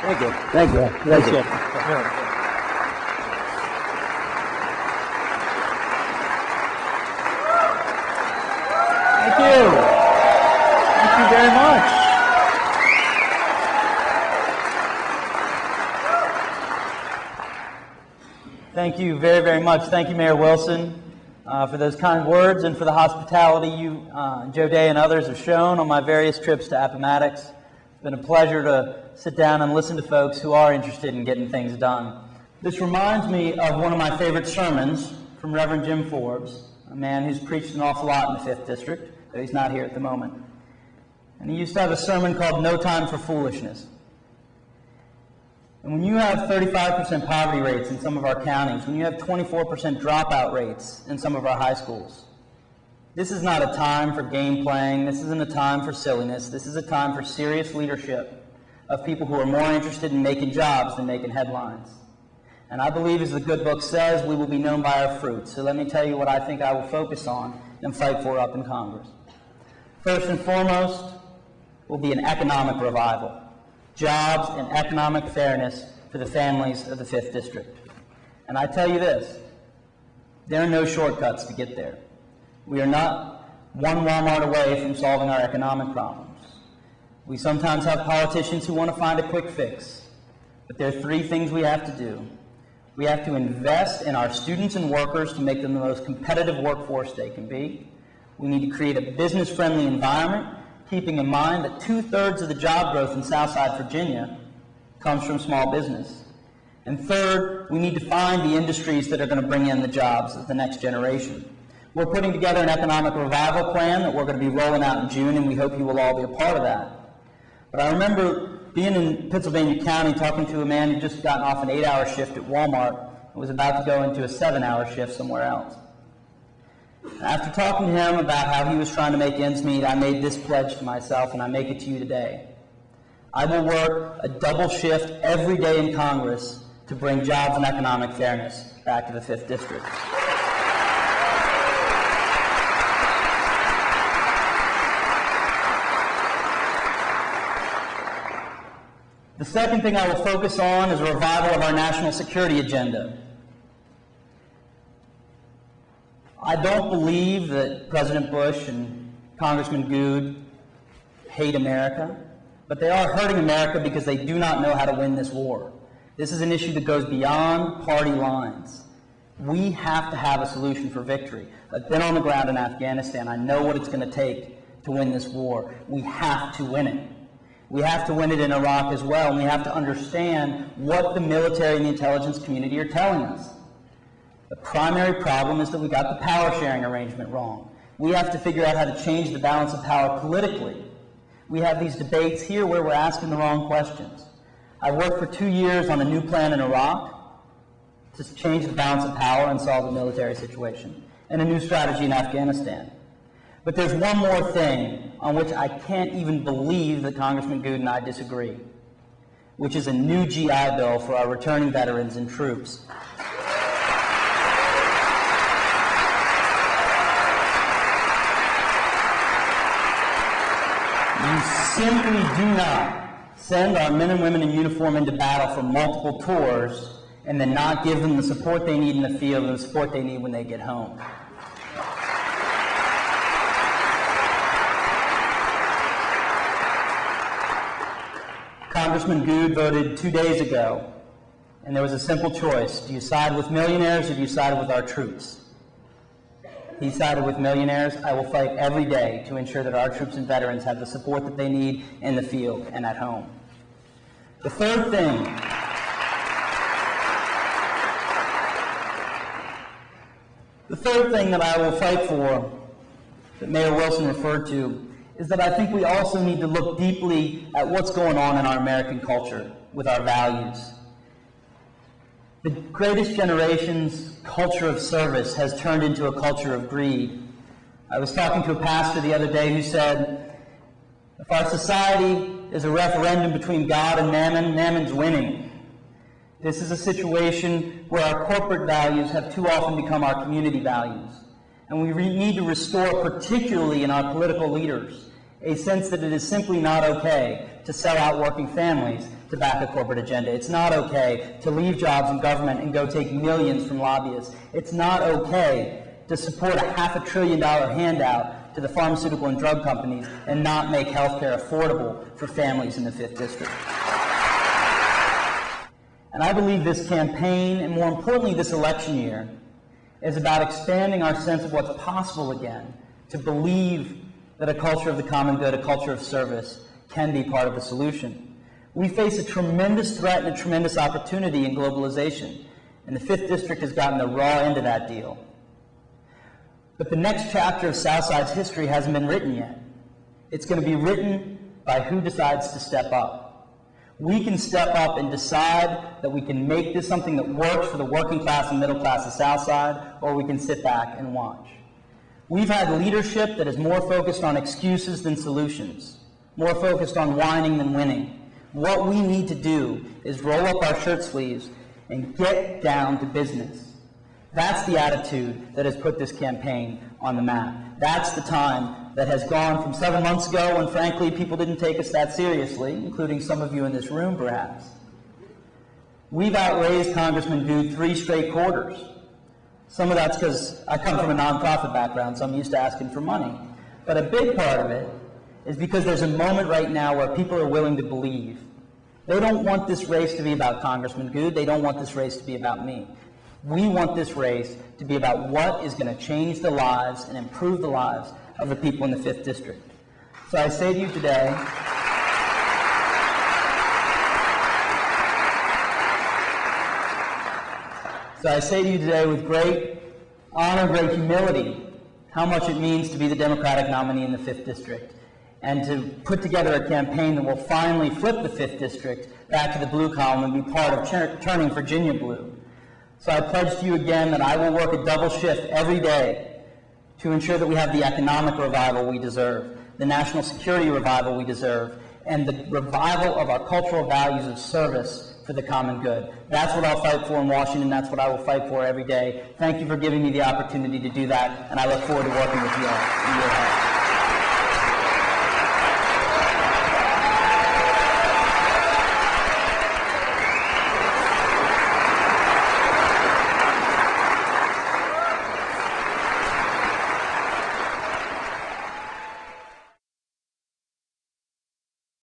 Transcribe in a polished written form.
Thank you. Thank you. Thank you. Thank you. Thank you very much. Thank you very, very much. Thank you, Mayor Wilson, for those kind words and for the hospitality you, Joe Day and others have shown on my various trips to Appomattox. It's been a pleasure to sit down and listen to folks who are interested in getting things done. This reminds me of one of my favorite sermons from Reverend Jim Forbes, a man who's preached an awful lot in the 5th District, though he's not here at the moment. And he used to have a sermon called No Time for Foolishness. And when you have 35% poverty rates in some of our counties, when you have 24% dropout rates in some of our high schools, this is not a time for game playing. This isn't a time for silliness. This is a time for serious leadership of people who are more interested in making jobs than making headlines. And I believe, as the good book says, we will be known by our fruits. So let me tell you what I think I will focus on and fight for up in Congress. First and foremost will be an economic revival. Jobs and economic fairness for the families of the 5th District. And I tell you this, there are no shortcuts to get there. We are not one Walmart away from solving our economic problems. We sometimes have politicians who want to find a quick fix, but there are 3 things we have to do. We have to invest in our students and workers to make them the most competitive workforce they can be. We need to create a business-friendly environment, keeping in mind that 2/3 of the job growth in Southside Virginia comes from small business. And third, we need to find the industries that are going to bring in the jobs of the next generation. We're putting together an economic revival plan that we're going to be rolling out in June, and we hope you will all be a part of that. But I remember being in Pennsylvania County talking to a man who'd just gotten off an 8-hour shift at Walmart and was about to go into a 7-hour shift somewhere else. After talking to him about how he was trying to make ends meet, I made this pledge to myself, and I make it to you today. I will work a double shift every day in Congress to bring jobs and economic fairness back to the 5th District. The second thing I will focus on is a revival of our national security agenda. I don't believe that President Bush and Congressman Good hate America, but they are hurting America because they do not know how to win this war. This is an issue that goes beyond party lines. We have to have a solution for victory. I've been on the ground in Afghanistan. I know what it's going to take to win this war. We have to win it. We have to win it in Iraq as well, and we have to understand what the military and the intelligence community are telling us. The primary problem is that we got the power sharing arrangement wrong. We have to figure out how to change the balance of power politically. We have these debates here where we're asking the wrong questions. I worked for 2 years on a new plan in Iraq to change the balance of power and solve the military situation, and a new strategy in Afghanistan. But there's one more thing on which I can't even believe that Congressman Good and I disagree, which is a new GI Bill for our returning veterans and troops. You simply do not send our men and women in uniform into battle for multiple tours and then not give them the support they need in the field and the support they need when they get home. Congressman Good voted 2 days ago, and there was a simple choice. Do you side with millionaires or do you side with our troops? He sided with millionaires. I will fight every day to ensure that our troops and veterans have the support that they need in the field and at home. The third thing that I will fight for, that Mayor Wilson referred to, is that I think we also need to look deeply at what's going on in our American culture with our values. The greatest generation's culture of service has turned into a culture of greed. I was talking to a pastor the other day who said, if our society is a referendum between God and Mammon, Mammon's winning. This is a situation where our corporate values have too often become our community values. And we need to restore, particularly in our political leaders, a sense that it is simply not okay to sell out working families to back a corporate agenda. It's not okay to leave jobs in government and go take millions from lobbyists. It's not okay to support a $500 billion handout to the pharmaceutical and drug companies and not make health care affordable for families in the 5th District. And I believe this campaign, and more importantly this election year, is about expanding our sense of what's possible again, to believe that a culture of the common good, a culture of service, can be part of the solution. We face a tremendous threat and a tremendous opportunity in globalization, and the 5th District has gotten the raw end of that deal. But the next chapter of Southside's history hasn't been written yet. It's going to be written by who decides to step up. We can step up and decide that we can make this something that works for the working class and middle class of Southside, or we can sit back and watch. We've had leadership that is more focused on excuses than solutions, more focused on whining than winning. What we need to do is roll up our shirt sleeves and get down to business. That's the attitude that has put this campaign on the map. That's the time that has gone from 7 months ago when, frankly, people didn't take us that seriously, including some of you in this room, perhaps. We've outraised Congressman Good 3 straight quarters. Some of that's because I come from a nonprofit background, so I'm used to asking for money. But a big part of it is because there's a moment right now where people are willing to believe. They don't want this race to be about Congressman Good. They don't want this race to be about me. We want this race to be about what is going to change the lives and improve the lives of the people in the 5th District. So I say to you today, with great honor, great humility, how much it means to be the Democratic nominee in the 5th District, and to put together a campaign that will finally flip the 5th District back to the blue column and be part of turning Virginia blue. So I pledge to you again that I will work a double shift every day to ensure that we have the economic revival we deserve, the national security revival we deserve, and the revival of our cultural values of service for the common good. That's what I'll fight for in Washington. That's what I will fight for every day. Thank you for giving me the opportunity to do that, and I look forward to working with you all in your help.